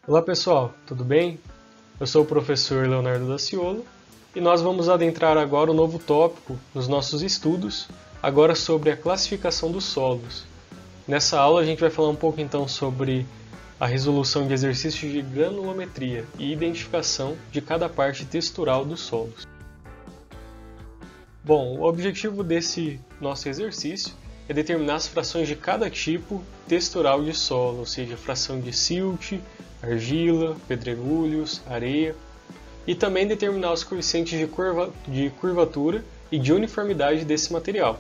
Olá pessoal, tudo bem? Eu sou o professor Leonardo Daciolo e nós vamos adentrar agora um novo tópico nos nossos estudos, agora sobre a classificação dos solos. Nessa aula a gente vai falar um pouco então sobre a resolução de exercícios de granulometria e identificação de cada parte textural dos solos. Bom, o objetivo desse nosso exercício é determinar as frações de cada tipo textural de solo, ou seja, fração de silt, argila, pedregulhos, areia, e também determinar os coeficientes de curvatura e de uniformidade desse material.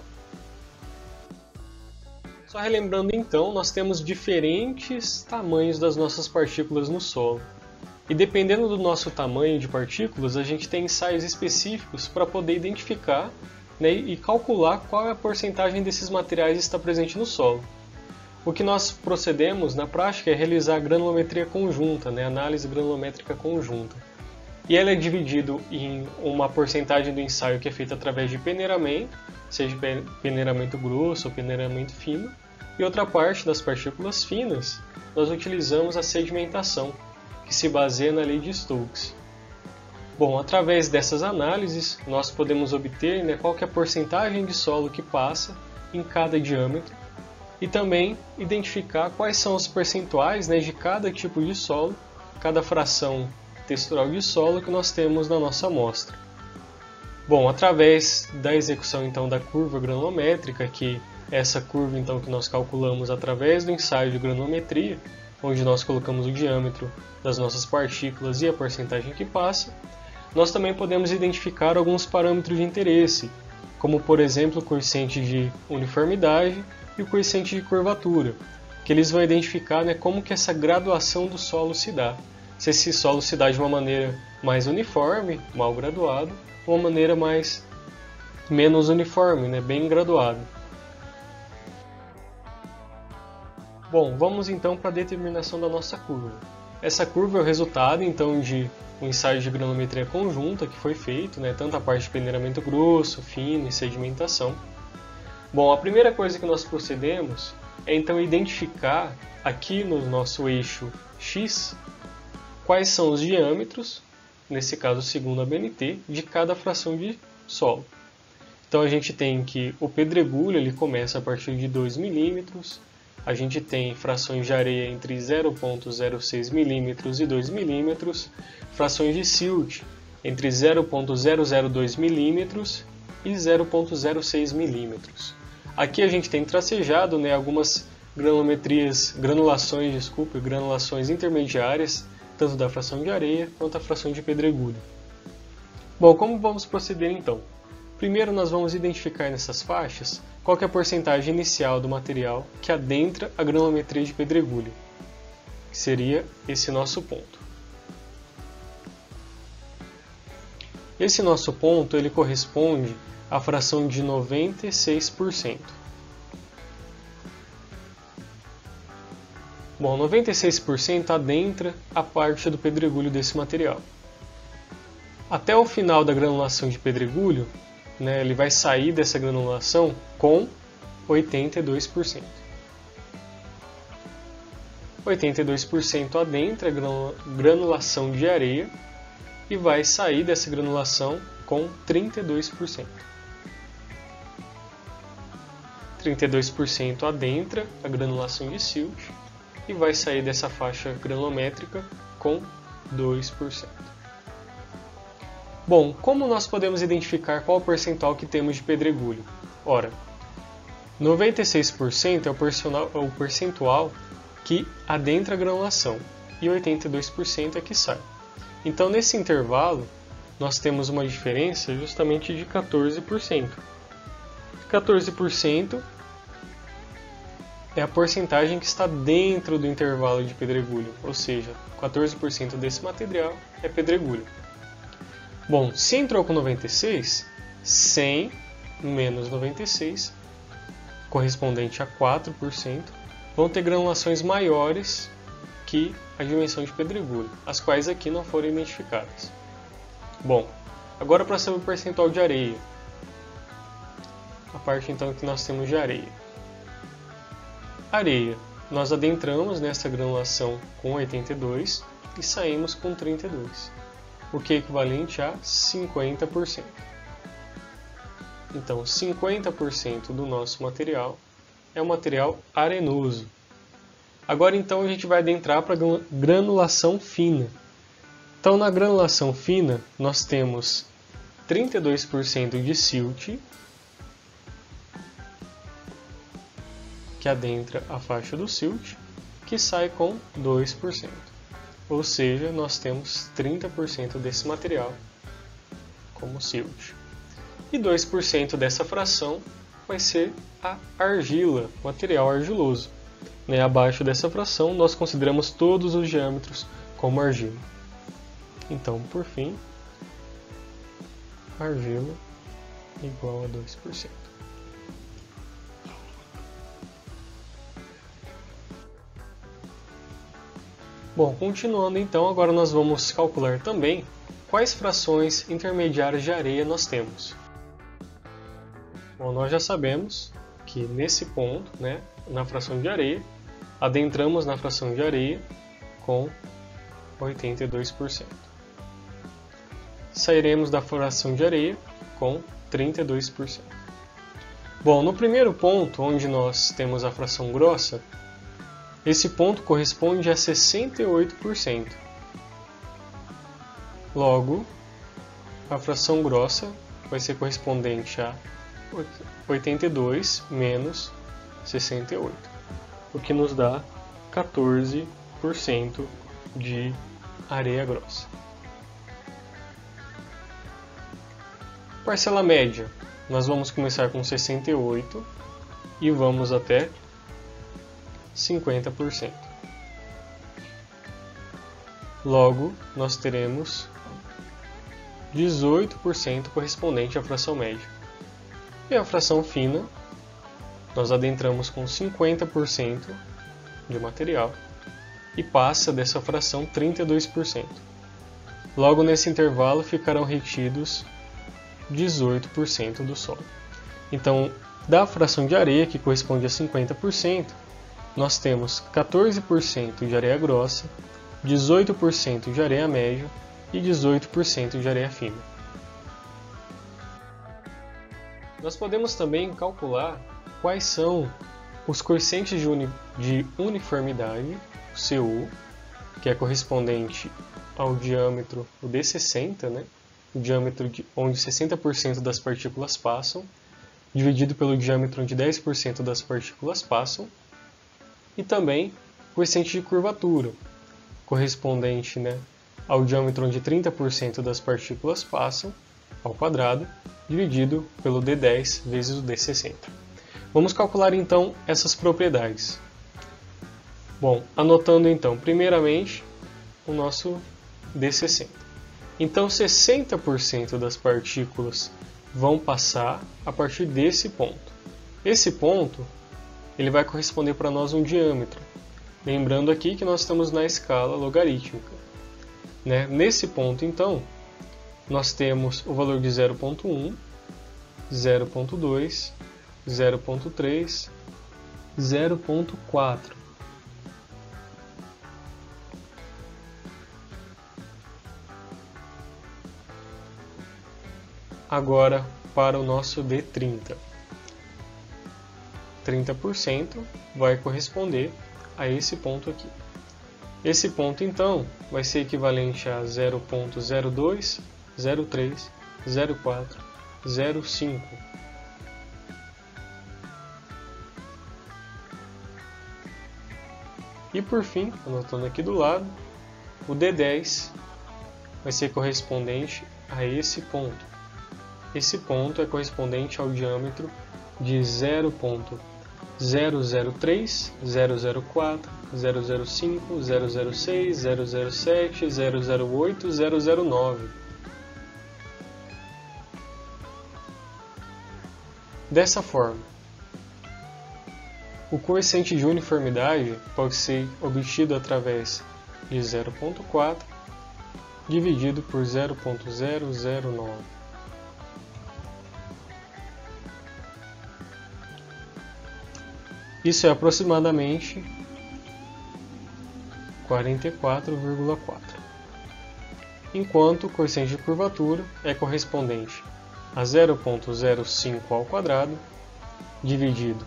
Só relembrando então, nós temos diferentes tamanhos das nossas partículas no solo. E dependendo do nosso tamanho de partículas, a gente tem ensaios específicos para poder identificar, e calcular qual é a porcentagem desses materiais que está presente no solo. O que nós procedemos na prática é realizar a granulometria conjunta, análise granulométrica conjunta. E ela é dividida em uma porcentagem do ensaio que é feita através de peneiramento, seja peneiramento grosso ou peneiramento fino, e outra parte das partículas finas nós utilizamos a sedimentação, que se baseia na lei de Stokes. Bom, através dessas análises, nós podemos obter qual que é a porcentagem de solo que passa em cada diâmetro e também identificar quais são os percentuais de cada tipo de solo, cada fração textural de solo que nós temos na nossa amostra. Bom, através da execução então da curva granulométrica, que é essa curva então que nós calculamos através do ensaio de granulometria, onde nós colocamos o diâmetro das nossas partículas e a porcentagem que passa, nós também podemos identificar alguns parâmetros de interesse, como por exemplo o coeficiente de uniformidade e o coeficiente de curvatura, que eles vão identificar como que essa graduação do solo se dá. Se esse solo se dá de uma maneira mais uniforme, mal graduado, ou uma maneira menos uniforme, bem graduada. Bom, vamos então para a determinação da nossa curva. Essa curva é o resultado então de um ensaio de granulometria conjunta que foi feito, tanto a parte de peneiramento grosso, fino e sedimentação. Bom, a primeira coisa que nós procedemos é então identificar aqui no nosso eixo X quais são os diâmetros, nesse caso segundo a BNT, de cada fração de solo. Então a gente tem que o pedregulho ele começa a partir de 2 milímetros. A gente tem frações de areia entre 0,06 mm e 2 mm, frações de silt entre 0,002 mm e 0,06 mm. Aqui a gente tem tracejado algumas granulações intermediárias, tanto da fração de areia quanto da fração de pedregulho. Bom, como vamos proceder então? Primeiro nós vamos identificar nessas faixas qual que é a porcentagem inicial do material que adentra a granulometria de pedregulho, que seria esse nosso ponto. Esse nosso ponto ele corresponde à fração de 96%. Bom, 96% adentra a parte do pedregulho desse material. Até o final da granulação de pedregulho, ele vai sair dessa granulação com 82%. 82% adentra a granulação de areia e vai sair dessa granulação com 32%. 32% adentra a granulação de silt e vai sair dessa faixa granulométrica com 2%. Bom, como nós podemos identificar qual o percentual que temos de pedregulho? Ora, 96% é o percentual que adentra a granulação e 82% é que sai. Então, nesse intervalo, nós temos uma diferença justamente de 14%. 14% é a porcentagem que está dentro do intervalo de pedregulho, ou seja, 14% desse material é pedregulho. Bom, se entrou com 96, 100 menos 96, correspondente a 4%, vão ter granulações maiores que a dimensão de pedregulho, as quais aqui não foram identificadas. Bom, agora para saber o percentual de areia. A parte então que nós temos de areia. Areia, nós adentramos nessa granulação com 82, e saímos com 32, o que é equivalente a 50%. Então, 50% do nosso material é um material arenoso. Agora, então, a gente vai adentrar para a granulação fina. Então, na granulação fina, nós temos 32% de silt, que adentra a faixa do silt, que sai com 2%. Ou seja, nós temos 30% desse material como silt. E 2% dessa fração vai ser a argila, material argiloso. Abaixo dessa fração, nós consideramos todos os diâmetros como argila. Então, por fim, argila igual a 2%. Bom, continuando então, agora nós vamos calcular também quais frações intermediárias de areia nós temos. Bom, nós já sabemos que nesse ponto, na fração de areia, adentramos na fração de areia com 82%. Sairemos da fração de areia com 32%. Bom, no primeiro ponto, onde nós temos a fração grossa, esse ponto corresponde a 68%. Logo, a fração grossa vai ser correspondente a 82 menos 68, o que nos dá 14% de areia grossa. Parcela média, nós vamos começar com 68 e vamos até 50%. Logo, nós teremos 18% correspondente à fração média. E a fração fina, nós adentramos com 50% de material e passa dessa fração 32%. Logo, nesse intervalo ficarão retidos 18% do solo. Então, da fração de areia, que corresponde a 50%, nós temos 14% de areia grossa, 18% de areia média e 18% de areia fina. Nós podemos também calcular quais são os coeficientes de uniformidade, o CU, que é correspondente ao diâmetro, o D60, o diâmetro onde 60% das partículas passam, dividido pelo diâmetro onde 10% das partículas passam, e também coeficiente de curvatura, correspondente ao diâmetro onde 30% das partículas passam, ao quadrado, dividido pelo D10 vezes o D60. Vamos calcular então essas propriedades. Bom, anotando então, primeiramente, o nosso D60. Então, 60% das partículas vão passar a partir desse ponto. Esse ponto ele vai corresponder para nós um diâmetro. Lembrando aqui que nós estamos na escala logarítmica. Nesse ponto, então, nós temos o valor de 0,1, 0,2, 0,3, 0,4. Agora, para o nosso D30. 30% vai corresponder a esse ponto aqui. Esse ponto, então, vai ser equivalente a 0,02, 0,3, 0,4, 0,5. E por fim, anotando aqui do lado, o D10 vai ser correspondente a esse ponto. Esse ponto é correspondente ao diâmetro de 0,003, 004, 005, 006, 007, 008, 009. Dessa forma, o coeficiente de uniformidade pode ser obtido através de 0,4 dividido por 0,009. Isso é aproximadamente 44,4, enquanto o coeficiente de curvatura é correspondente a 0,05 ao quadrado dividido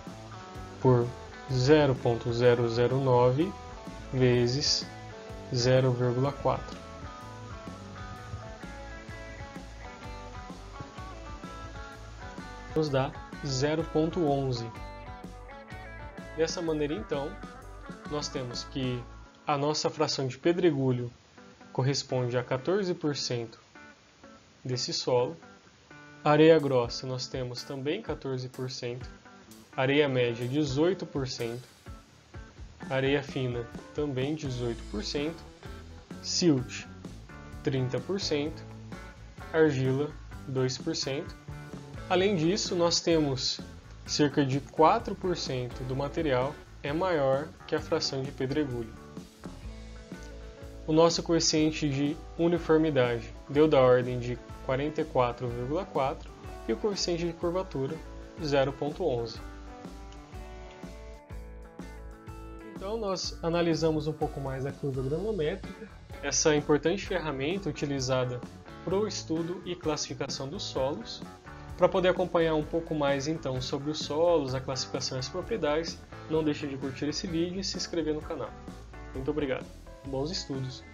por 0,009 vezes 0,4. Nos dá 0,11. Dessa maneira, então, nós temos que a nossa fração de pedregulho corresponde a 14% desse solo. Areia grossa nós temos também 14%. Areia média 18%. Areia fina também 18%. Silt 30%. Argila 2%. Além disso, nós temos cerca de 4% do material é maior que a fração de pedregulho. O nosso coeficiente de uniformidade deu da ordem de 44,4 e o coeficiente de curvatura 0,11. Então nós analisamos um pouco mais a curva granulométrica, essa importante ferramenta utilizada para o estudo e classificação dos solos. Para poder acompanhar um pouco mais então sobre os solos, a classificação e as propriedades, não deixe de curtir esse vídeo e se inscrever no canal. Muito obrigado. Bons estudos!